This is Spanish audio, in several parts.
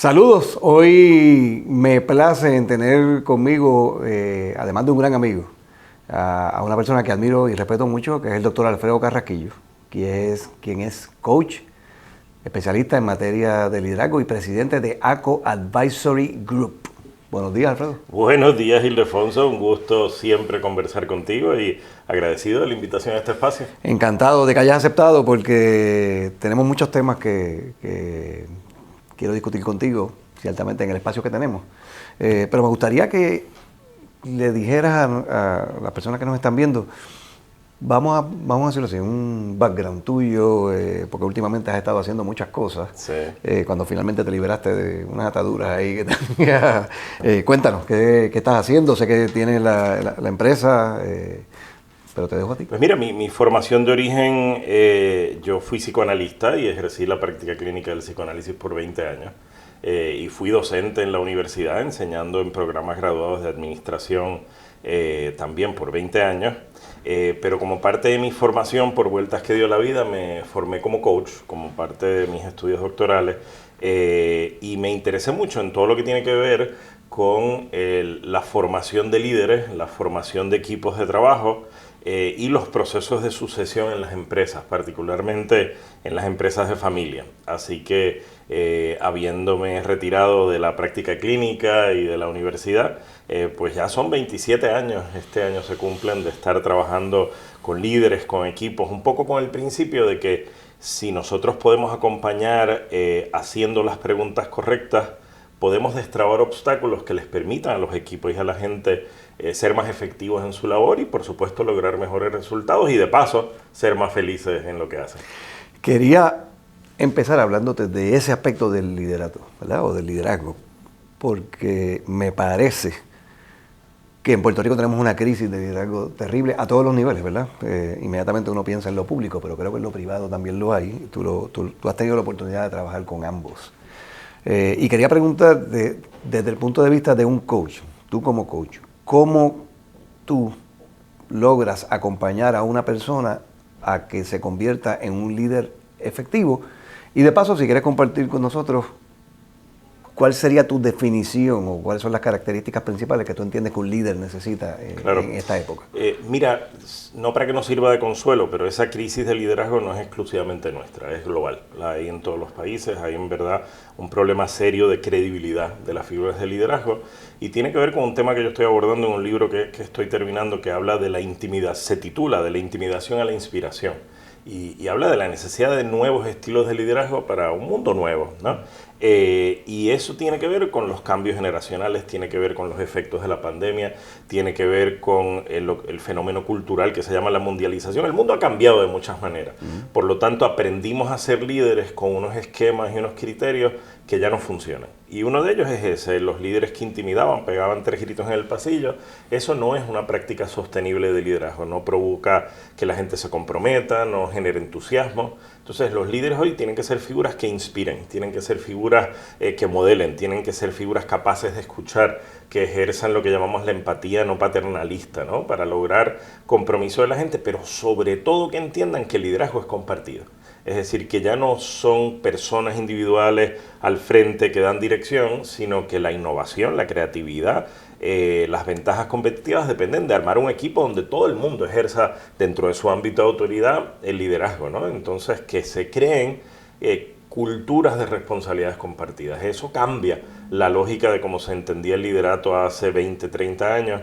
Saludos, hoy me place en tener conmigo, además de un gran amigo, a una persona que admiro y respeto mucho, que es el doctor Alfredo Carrasquillo, quien es coach, especialista en materia de liderazgo y presidente de ACO Advisory Group. Buenos días, Alfredo. Buenos días, Ildefonso. Un gusto siempre conversar contigo y agradecido de la invitación a este espacio. Encantado de que hayas aceptado porque tenemos muchos temas que quiero discutir contigo, ciertamente en el espacio que tenemos. Pero me gustaría que le dijeras a las personas que nos están viendo, vamos a decirlo así, un background tuyo, porque últimamente has estado haciendo muchas cosas. Sí. Cuando finalmente te liberaste de unas ataduras ahí que tenías. Cuéntanos, ¿qué estás haciendo? Sé que tienes la empresa, pero te dejo a ti. Pues mira, mi formación de origen, yo fui psicoanalista y ejercí la práctica clínica del psicoanálisis por 20 años. Y fui docente en la universidad, enseñando en programas graduados de administración también por 20 años. Pero como parte de mi formación, por vueltas que dio la vida, me formé como coach, como parte de mis estudios doctorales, y me interesé mucho en todo lo que tiene que ver con la formación de líderes, la formación de equipos de trabajo, y los procesos de sucesión en las empresas, particularmente en las empresas de familia. Así que habiéndome retirado de la práctica clínica y de la universidad, pues ya son 27 años, este año se cumplen, de estar trabajando con líderes, con equipos, un poco con el principio de que si nosotros podemos acompañar haciendo las preguntas correctas, podemos destrabar obstáculos que les permitan a los equipos y a la gente ser más efectivos en su labor y, por supuesto, lograr mejores resultados y, de paso, ser más felices en lo que hacen. Quería empezar hablándote de ese aspecto del liderato, ¿verdad? O del liderazgo, porque me parece que en Puerto Rico tenemos una crisis de liderazgo terrible a todos los niveles, ¿verdad? Inmediatamente uno piensa en lo público, pero creo que en lo privado también lo hay. Tú has tenido la oportunidad de trabajar con ambos. Y quería preguntar, desde el punto de vista de un coach, tú como coach, ¿cómo tú logras acompañar a una persona a que se convierta en un líder efectivo? Y de paso, si quieres compartir con nosotros, ¿cuál sería tu definición o cuáles son las características principales que tú entiendes que un líder necesita en esta época? Mira, no para que nos sirva de consuelo, pero esa crisis de liderazgo no es exclusivamente nuestra, es global. La hay en todos los países, hay en verdad un problema serio de credibilidad de las figuras de liderazgo y tiene que ver con un tema que yo estoy abordando en un libro que estoy terminando que habla de la intimidad, se titula De la intimidación a la inspiración. Y habla de la necesidad de nuevos estilos de liderazgo para un mundo nuevo, ¿no? Y eso tiene que ver con los cambios generacionales, tiene que ver con los efectos de la pandemia, tiene que ver con el fenómeno cultural que se llama la mundialización. El mundo ha cambiado de muchas maneras. Por lo tanto, aprendimos a ser líderes con unos esquemas y unos criterios que ya no funcionan. Y uno de ellos es ese, los líderes que intimidaban, pegaban 3 gritos en el pasillo. Eso no es una práctica sostenible de liderazgo, no provoca que la gente se comprometa, no genera entusiasmo. Entonces los líderes hoy tienen que ser figuras que inspiren, tienen que ser figuras que modelen, tienen que ser figuras capaces de escuchar, que ejerzan lo que llamamos la empatía no paternalista, ¿no? Para lograr compromiso de la gente, pero sobre todo que entiendan que el liderazgo es compartido. Es decir, que ya no son personas individuales al frente que dan dirección, sino que la innovación, la creatividad, las ventajas competitivas dependen de armar un equipo donde todo el mundo ejerza dentro de su ámbito de autoridad el liderazgo, ¿no? Entonces, que se creen culturas de responsabilidades compartidas. Eso cambia la lógica de cómo se entendía el liderato hace 20, 30 años.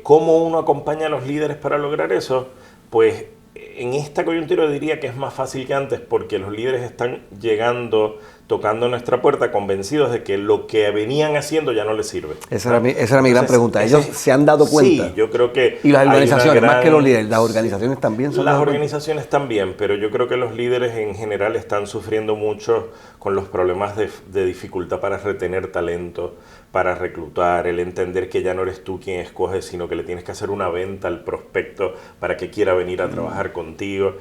¿Cómo uno acompaña a los líderes para lograr eso? Pues en esta coyuntura diría que es más fácil que antes porque los líderes están llegando, tocando nuestra puerta, convencidos de que lo que venían haciendo ya no les sirve. Esa era mi gran pregunta. ¿Ellos se han dado cuenta? Sí, yo creo que... Y las organizaciones, más que los líderes, las organizaciones también son... Las organizaciones también, pero yo creo que los líderes en general están sufriendo mucho con los problemas de dificultad para retener talento, para reclutar, el entender que ya no eres tú quien escoges, sino que le tienes que hacer una venta al prospecto para que quiera venir a trabajar contigo.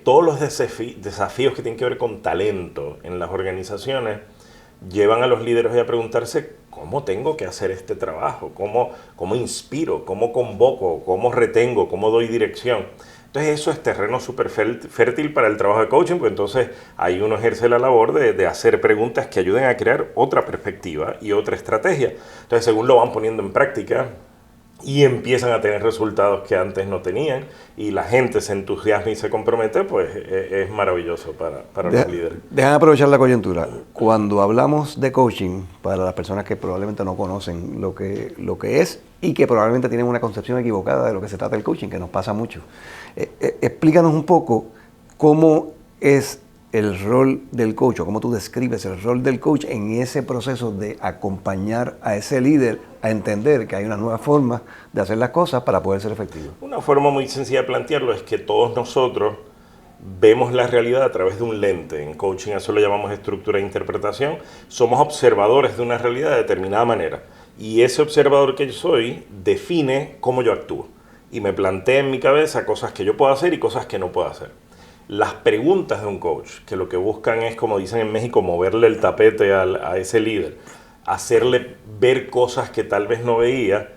Todos los desafíos que tienen que ver con talento en las organizaciones llevan a los líderes a preguntarse cómo tengo que hacer este trabajo, cómo inspiro, cómo convoco, cómo retengo, cómo doy dirección. Entonces eso es terreno súper fértil para el trabajo de coaching, porque entonces ahí uno ejerce la labor de hacer preguntas que ayuden a crear otra perspectiva y otra estrategia. Entonces según lo van poniendo en práctica y empiezan a tener resultados que antes no tenían y la gente se entusiasma y se compromete, pues es maravilloso para los líderes. Dejan aprovechar la coyuntura. Cuando hablamos de coaching, para las personas que probablemente no conocen lo que es y que probablemente tienen una concepción equivocada de lo que se trata el coaching, que nos pasa mucho, explícanos un poco cómo es el rol del coach, o cómo tú describes el rol del coach en ese proceso de acompañar a ese líder a entender que hay una nueva forma de hacer las cosas para poder ser efectivo. Una forma muy sencilla de plantearlo es que todos nosotros vemos la realidad a través de un lente. En coaching eso lo llamamos estructura de interpretación. Somos observadores de una realidad de determinada manera. Y ese observador que yo soy define cómo yo actúo. Y me plantea en mi cabeza cosas que yo puedo hacer y cosas que no puedo hacer. Las preguntas de un coach, que lo que buscan es, como dicen en México, moverle el tapete a ese líder, hacerle ver cosas que tal vez no veía,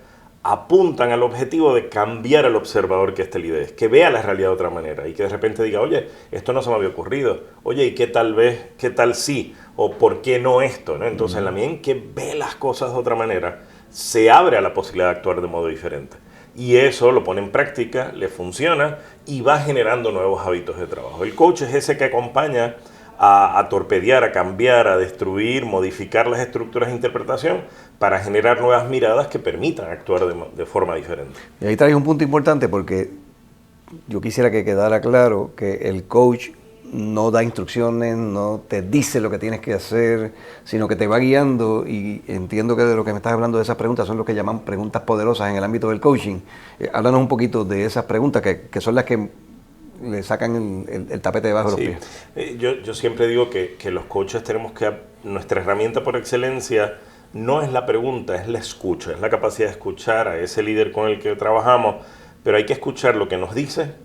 apuntan al objetivo de cambiar al observador que este líder es, que vea la realidad de otra manera y que de repente diga, oye, esto no se me había ocurrido, oye, ¿y qué tal sí? O ¿por qué no esto? ¿No? Entonces, en la medida en que ve las cosas de otra manera, se abre a la posibilidad de actuar de modo diferente. Y eso lo pone en práctica, le funciona y va generando nuevos hábitos de trabajo. El coach es ese que acompaña a torpedear, a cambiar, a destruir, modificar las estructuras de interpretación para generar nuevas miradas que permitan actuar de forma diferente. Y ahí traes un punto importante porque yo quisiera que quedara claro que el coach no da instrucciones, no te dice lo que tienes que hacer, sino que te va guiando, y entiendo que de lo que me estás hablando de esas preguntas son lo que llaman preguntas poderosas en el ámbito del coaching. Háblanos un poquito de esas preguntas que son las que le sacan el tapete debajo de los pies. Yo siempre digo que los coaches tenemos que, nuestra herramienta por excelencia no es la pregunta, es la escucha, es la capacidad de escuchar a ese líder con el que trabajamos, pero hay que escuchar lo que nos dice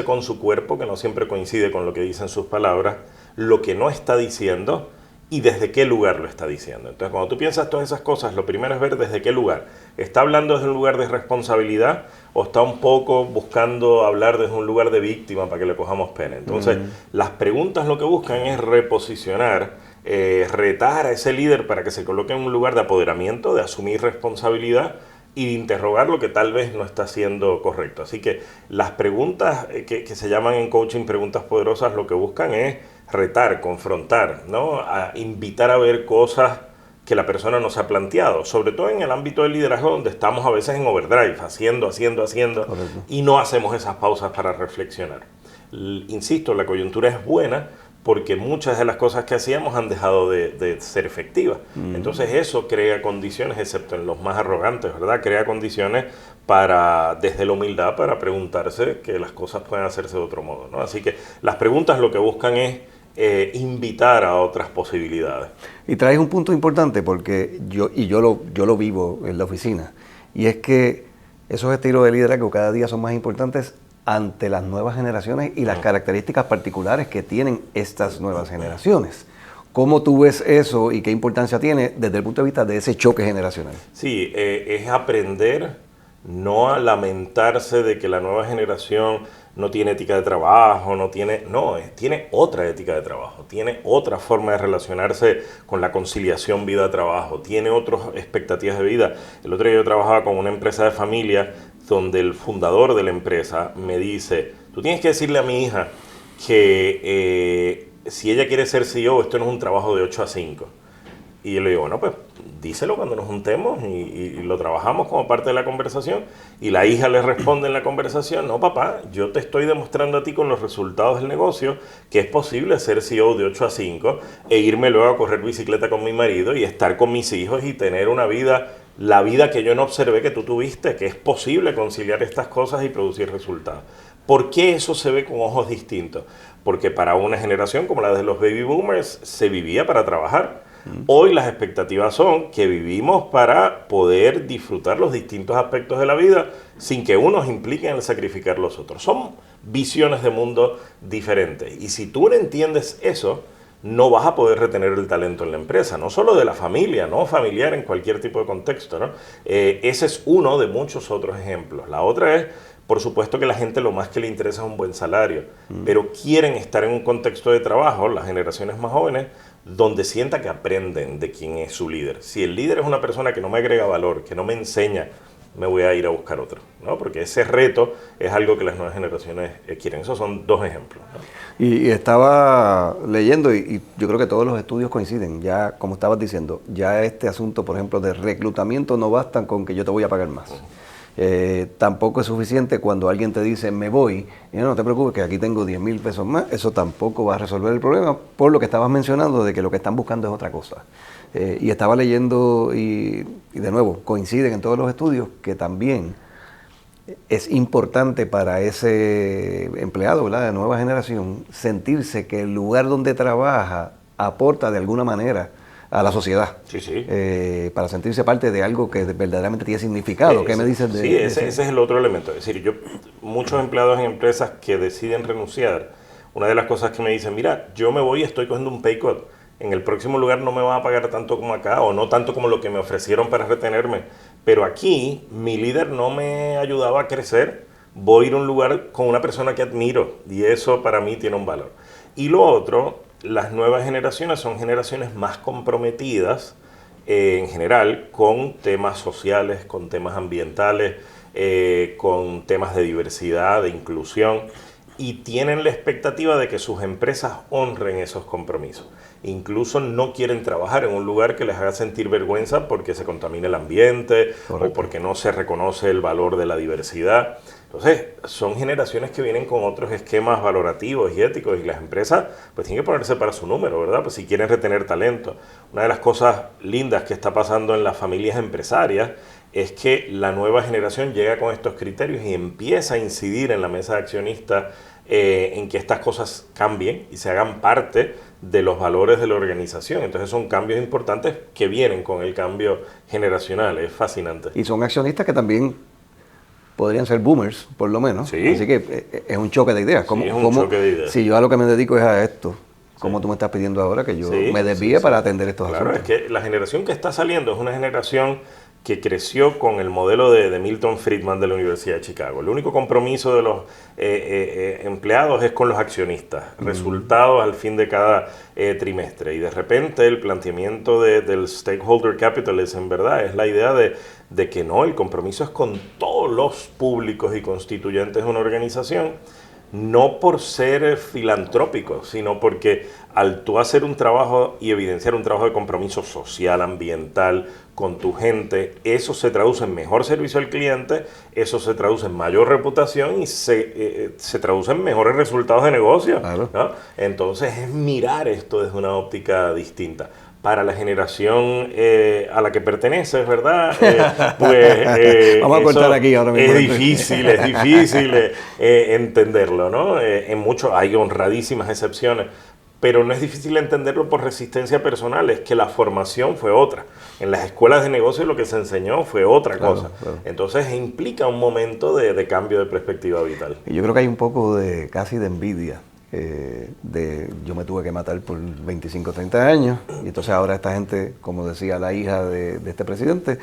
con su cuerpo, que no siempre coincide con lo que dicen sus palabras, lo que no está diciendo y desde qué lugar lo está diciendo. Entonces, cuando tú piensas todas esas cosas, lo primero es ver desde qué lugar. ¿Está hablando desde un lugar de responsabilidad o está un poco buscando hablar desde un lugar de víctima para que le cojamos pena? Entonces, las preguntas lo que buscan es reposicionar, retar a ese líder para que se coloque en un lugar de apoderamiento, de asumir responsabilidad y de interrogar lo que tal vez no está haciendo correcto. Así que las preguntas que se llaman en coaching preguntas poderosas lo que buscan es retar, confrontar, ¿no? A invitar a ver cosas que la persona no se ha planteado, sobre todo en el ámbito del liderazgo donde estamos a veces en overdrive, haciendo, Correcto. Y no hacemos esas pausas para reflexionar. Insisto, la coyuntura es buena porque muchas de las cosas que hacíamos han dejado de ser efectivas. Entonces eso crea condiciones, excepto en los más arrogantes, ¿verdad? Crea condiciones desde la humildad, para preguntarse que las cosas pueden hacerse de otro modo, ¿no? Así que las preguntas lo que buscan es invitar a otras posibilidades. Y traes un punto importante porque yo lo vivo en la oficina, y es que esos estilos de liderazgo cada día son más importantes ante las nuevas generaciones y las características particulares que tienen estas nuevas generaciones. ¿Cómo tú ves eso y qué importancia tiene desde el punto de vista de ese choque generacional? Sí, es aprender no a lamentarse de que la nueva generación no tiene ética de trabajo, tiene otra ética de trabajo, tiene otra forma de relacionarse con la conciliación vida-trabajo, tiene otras expectativas de vida. El otro día yo trabajaba con una empresa de familia donde el fundador de la empresa me dice, tú tienes que decirle a mi hija que si ella quiere ser CEO, esto no es un trabajo de 8 a 5. Y yo le digo, bueno, pues díselo cuando nos juntemos y lo trabajamos como parte de la conversación. Y la hija le responde en la conversación, no papá, yo te estoy demostrando a ti con los resultados del negocio que es posible ser CEO de 8 a 5 e irme luego a correr bicicleta con mi marido y estar con mis hijos y tener una vida, la vida que yo no observé que tú tuviste, que es posible conciliar estas cosas y producir resultados. ¿Por qué eso se ve con ojos distintos? Porque para una generación como la de los baby boomers se vivía para trabajar. Hoy las expectativas son que vivimos para poder disfrutar los distintos aspectos de la vida sin que unos impliquen el sacrificar los otros. Son visiones de mundo diferentes. Y si tú no entiendes eso, no vas a poder retener el talento en la empresa, no solo de la familia, no familiar en cualquier tipo de contexto, ¿no? Ese es uno de muchos otros ejemplos. La otra es, por supuesto que la gente lo más que le interesa es un buen salario, pero quieren estar en un contexto de trabajo, las generaciones más jóvenes, donde sienta que aprenden de quién es su líder. Si el líder es una persona que no me agrega valor, que no me enseña, me voy a ir a buscar otro, ¿no? Porque ese reto es algo que las nuevas generaciones quieren. Esos son dos ejemplos, ¿no? Y estaba leyendo y yo creo que todos los estudios coinciden, ya como estabas diciendo, ya este asunto, por ejemplo, de reclutamiento no bastan con que yo te voy a pagar más. Tampoco es suficiente cuando alguien te dice me voy, y no te preocupes que aquí tengo 10,000 pesos más, eso tampoco va a resolver el problema por lo que estabas mencionando de que lo que están buscando es otra cosa. Y estaba leyendo y de nuevo coinciden en todos los estudios que también es importante para ese empleado, ¿verdad?, de nueva generación sentirse que el lugar donde trabaja aporta de alguna manera a la sociedad. Sí, sí. Para sentirse parte de algo que verdaderamente tiene significado. ¿Qué me dices de sí, ese? Ese es el otro elemento. Es decir, muchos empleados en empresas que deciden renunciar, una de las cosas que me dicen, mira, yo me voy y estoy cogiendo un pay cut. En el próximo lugar no me van a pagar tanto como acá, o no tanto como lo que me ofrecieron para retenerme. Pero aquí, mi líder no me ayudaba a crecer. Voy a ir a un lugar con una persona que admiro, y eso para mí tiene un valor. Y lo otro, las nuevas generaciones son generaciones más comprometidas, en general, con temas sociales, con temas ambientales, con temas de diversidad, de inclusión, y tienen la expectativa de que sus empresas honren esos compromisos. Incluso no quieren trabajar en un lugar que les haga sentir vergüenza porque se contamina el ambiente. Correcto. O porque no se reconoce el valor de la diversidad. Entonces, son generaciones que vienen con otros esquemas valorativos y éticos, y las empresas pues tienen que ponerse para su número, ¿verdad? Pues si quieren retener talento. Una de las cosas lindas que está pasando en las familias empresarias es que la nueva generación llega con estos criterios y empieza a incidir en la mesa de accionistas en que estas cosas cambien y se hagan parte de los valores de la organización. Entonces son cambios importantes que vienen con el cambio generacional. Es fascinante. Y son accionistas que también podrían ser boomers, por lo menos. Sí. Así que es un choque de ideas. Sí, es un choque de ideas. Si yo a lo que me dedico es a esto, ¿cómo tú me estás pidiendo ahora que yo me desvíe para atender estos asuntos? Claro, es que la generación que está saliendo es una generación que creció con el modelo de Milton Friedman de la Universidad de Chicago. El único compromiso de los empleados es con los accionistas, resultados al fin de cada trimestre. Y de repente el planteamiento del stakeholder capitalism, en verdad, es la idea de que no, el compromiso es con todos los públicos y constituyentes de una organización, no por ser filantrópico, sino porque al tú hacer un trabajo y evidenciar un trabajo de compromiso social, ambiental, con tu gente, eso se traduce en mejor servicio al cliente, eso se traduce en mayor reputación y se traduce en mejores resultados de negocio. Claro. ¿No? Entonces es mirar esto desde una óptica distinta. Para la generación a la que perteneces, ¿verdad? Vamos a cortar aquí ahora mismo. Es difícil entenderlo, ¿no? Hay honradísimas excepciones, pero no es difícil entenderlo por resistencia personal, es que la formación fue otra. En las escuelas de negocio lo que se enseñó fue otra cosa. Claro. Entonces implica un momento de cambio de perspectiva vital. Y yo creo que hay un poco casi de envidia. Yo me tuve que matar por 25 o 30 años y entonces ahora esta gente, como decía la hija de este presidente,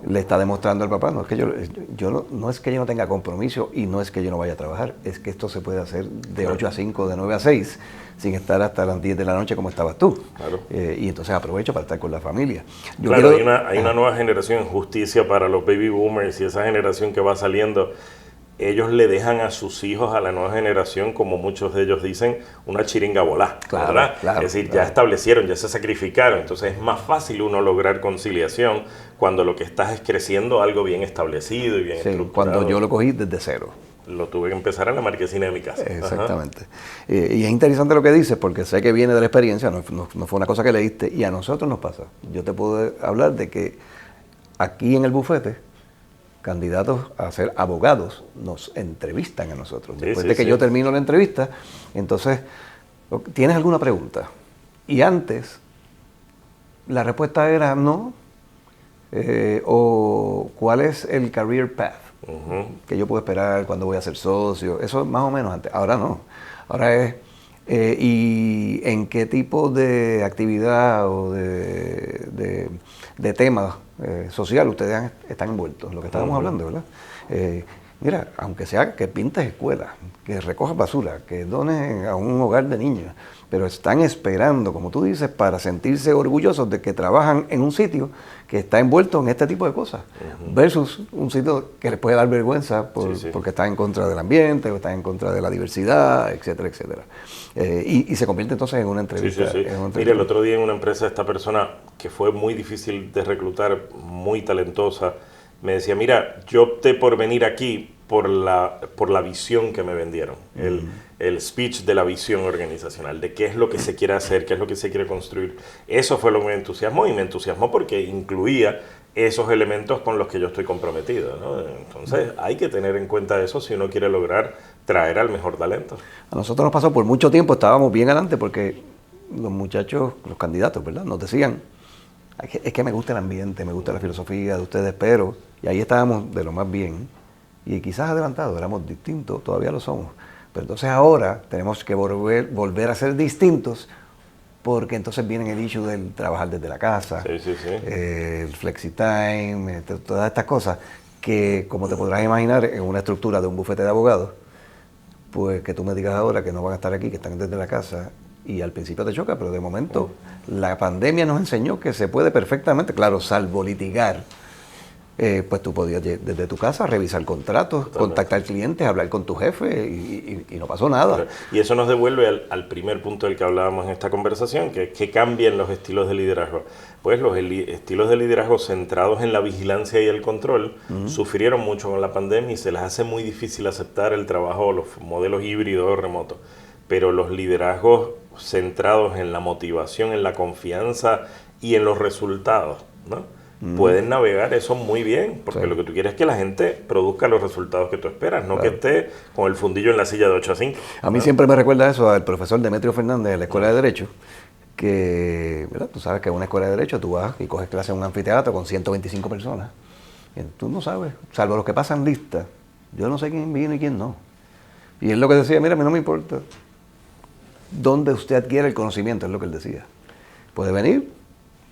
le está demostrando al papá, no es que no es que yo no tenga compromiso y no es que yo no vaya a trabajar, es que esto se puede hacer de 8 a 5, de 9 a 6, sin estar hasta las 10 de la noche como estabas tú. Claro. Y entonces aprovecho para estar con la familia. Hay una nueva generación en justicia para los baby boomers y esa generación que va saliendo. Ellos le dejan a sus hijos, a la nueva generación, como muchos de ellos dicen, una chiringa volá, ¿verdad? Claro, es decir, ya establecieron, ya se sacrificaron. Entonces es más fácil uno lograr conciliación cuando lo que estás es creciendo algo bien establecido y bien estructurado. Cuando yo lo cogí desde cero. Lo tuve que empezar en la marquesina de mi casa. Exactamente. Y es interesante lo que dices, porque sé que viene de la experiencia, no fue una cosa que leíste, y a nosotros nos pasa. Yo te puedo hablar de que aquí en el bufete, candidatos a ser abogados nos entrevistan a nosotros. Después de que yo termino la entrevista, entonces, ¿tienes alguna pregunta? Y antes, la respuesta era no, o ¿cuál es el career path que yo puedo esperar cuando voy a ser socio? Eso más o menos antes. Ahora no. Ahora es, ¿Y en qué tipo de actividad o de tema social ustedes están envueltos? Lo que estábamos hablando, ¿verdad? Mira, aunque sea que pintes escuelas, que recojas basura, que dones a un hogar de niños, pero están esperando, como tú dices, para sentirse orgullosos de que trabajan en un sitio que está envuelto en este tipo de cosas, versus un sitio que les puede dar vergüenza porque está en contra del ambiente o está en contra de la diversidad, etcétera, etcétera. Y se convierte entonces en una entrevista. Mira, el otro día en una empresa esta persona, que fue muy difícil de reclutar, muy talentosa, me decía, mira, yo opté por venir aquí por la visión que me vendieron, el speech de la visión organizacional, de qué es lo que se quiere hacer, qué es lo que se quiere construir. Eso fue lo que me entusiasmó, y me entusiasmó porque incluía esos elementos con los que yo estoy comprometido, ¿no? Entonces hay que tener en cuenta eso si uno quiere lograr traer al mejor talento. A nosotros nos pasó por mucho tiempo, estábamos bien adelante porque los muchachos, los candidatos, ¿verdad?, nos decían, es que me gusta el ambiente, me gusta la filosofía de ustedes, pero, y ahí estábamos de lo más bien, y quizás adelantados, éramos distintos, todavía lo somos, pero entonces ahora tenemos que volver a ser distintos, porque entonces viene el issue del trabajar desde la casa, el flexi-time, todas estas cosas, que como te podrás imaginar, en una estructura de un bufete de abogados, pues que tú me digas ahora que no van a estar aquí, que están desde la casa, y al principio te choca, pero de momento la pandemia nos enseñó que se puede perfectamente, claro, salvo litigar, pues tú podías desde tu casa revisar contratos, contactar clientes, hablar con tu jefe y no pasó nada. Y eso nos devuelve al primer punto del que hablábamos en esta conversación, que cambian los estilos de liderazgo. Pues los estilos de liderazgo centrados en la vigilancia y el control sufrieron mucho con la pandemia y se les hace muy difícil aceptar el trabajo o los modelos híbridos o remotos. Pero los liderazgos centrados en la motivación, en la confianza y en los resultados, ¿no?, pueden navegar eso muy bien, porque lo que tú quieres es que la gente produzca los resultados que tú esperas, no que esté con el fundillo en la silla de 8 a 5. A mí siempre me recuerda eso al profesor Demetrio Fernández de la Escuela de Derecho, que, ¿verdad?, tú sabes que en una escuela de Derecho tú vas y coges clase en un anfiteatro con 125 personas, y tú no sabes, salvo los que pasan lista, yo no sé quién vino y quién no. Y él lo que decía, mira, a mí no me importa dónde usted adquiere el conocimiento, es lo que él decía. Puede venir,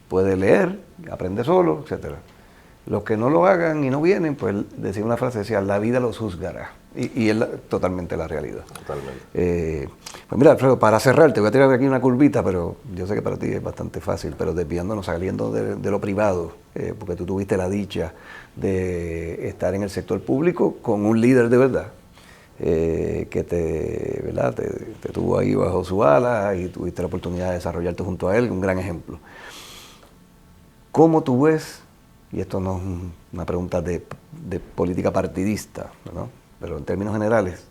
puede leer, aprende solo, etcétera. Los que no lo hagan y no vienen, pues decía una frase, decía, la vida los juzgará. Y es totalmente la realidad. Totalmente. Pues mira, Alfredo, para cerrar, te voy a tirar aquí una curvita, pero yo sé que para ti es bastante fácil, pero desviándonos, saliendo de lo privado, porque tú tuviste la dicha de estar en el sector público con un líder de verdad, que te tuvo ahí bajo su ala y tuviste la oportunidad de desarrollarte junto a él, un gran ejemplo. ¿Cómo tú ves, y esto no es una pregunta de política partidista, ¿no?, pero en términos generales,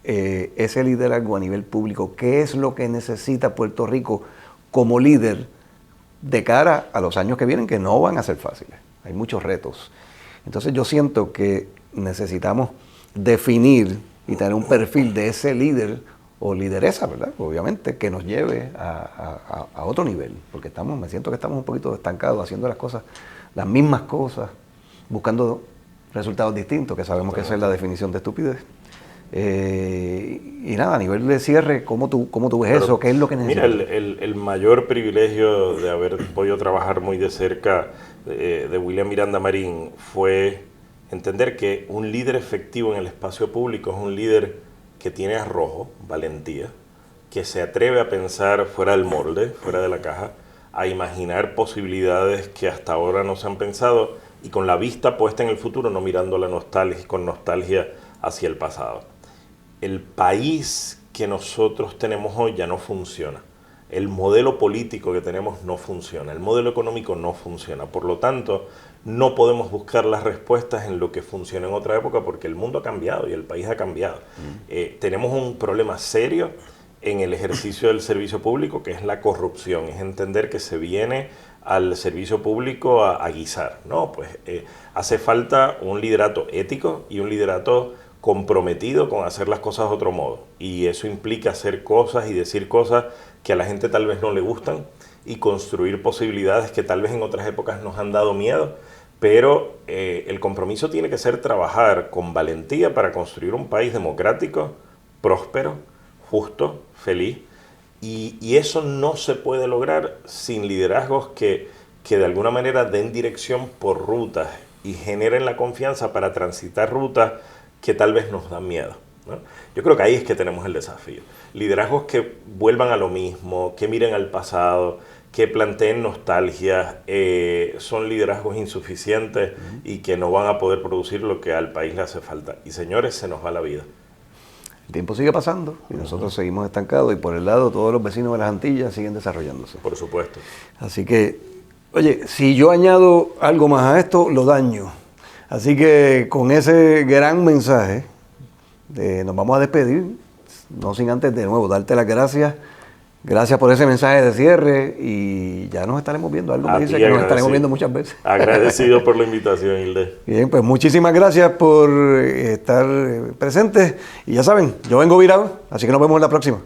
ese liderazgo a nivel público, qué es lo que necesita Puerto Rico como líder de cara a los años que vienen, que no van a ser fáciles? Hay muchos retos. Entonces yo siento que necesitamos definir y tener un perfil de ese líder o lideresa, ¿verdad?, obviamente, que nos lleve a otro nivel, porque me siento que estamos un poquito estancados haciendo las mismas cosas, buscando resultados distintos, que sabemos que esa es la definición de estupidez. Y nada, a nivel de cierre, ¿cómo tú ves eso? ¿Qué es lo que necesitas? Mira, el mayor privilegio de haber podido trabajar muy de cerca de William Miranda Marín fue entender que un líder efectivo en el espacio público es un líder que tiene arrojo, valentía, que se atreve a pensar fuera del molde, fuera de la caja, a imaginar posibilidades que hasta ahora no se han pensado y con la vista puesta en el futuro, no mirando la nostalgia, con nostalgia hacia el pasado. El país que nosotros tenemos hoy ya no funciona. El modelo político que tenemos no funciona. El modelo económico no funciona. Por lo tanto, no podemos buscar las respuestas en lo que funciona en otra época porque el mundo ha cambiado y el país ha cambiado. Tenemos un problema serio en el ejercicio del servicio público, que es la corrupción. Es entender que se viene al servicio público a guisar, ¿no? Pues hace falta un liderato ético y un liderato comprometido con hacer las cosas de otro modo. Y eso implica hacer cosas y decir cosas que a la gente tal vez no le gustan y construir posibilidades que tal vez en otras épocas nos han dado miedo, pero el compromiso tiene que ser trabajar con valentía para construir un país democrático, próspero, justo, feliz, y eso no se puede lograr sin liderazgos que de alguna manera den dirección por rutas y generen la confianza para transitar rutas que tal vez nos dan miedo, ¿no? Yo creo que ahí es que tenemos el desafío. Liderazgos que vuelvan a lo mismo, que miren al pasado, que planteen nostalgia, son liderazgos insuficientes y que no van a poder producir lo que al país le hace falta. Y señores, se nos va la vida. El tiempo sigue pasando y nosotros seguimos estancados y por el lado todos los vecinos de las Antillas siguen desarrollándose. Por supuesto. Así que, oye, si yo añado algo más a esto, lo daño. Así que con ese gran mensaje nos vamos a despedir, no sin antes de nuevo darte las gracias. Gracias por ese mensaje de cierre y ya nos estaremos viendo. Algo me dice que nos estaremos viendo muchas veces. Agradecido por la invitación, Hilde. Bien, pues muchísimas gracias por estar presentes. Y ya saben, yo vengo virado, así que nos vemos en la próxima.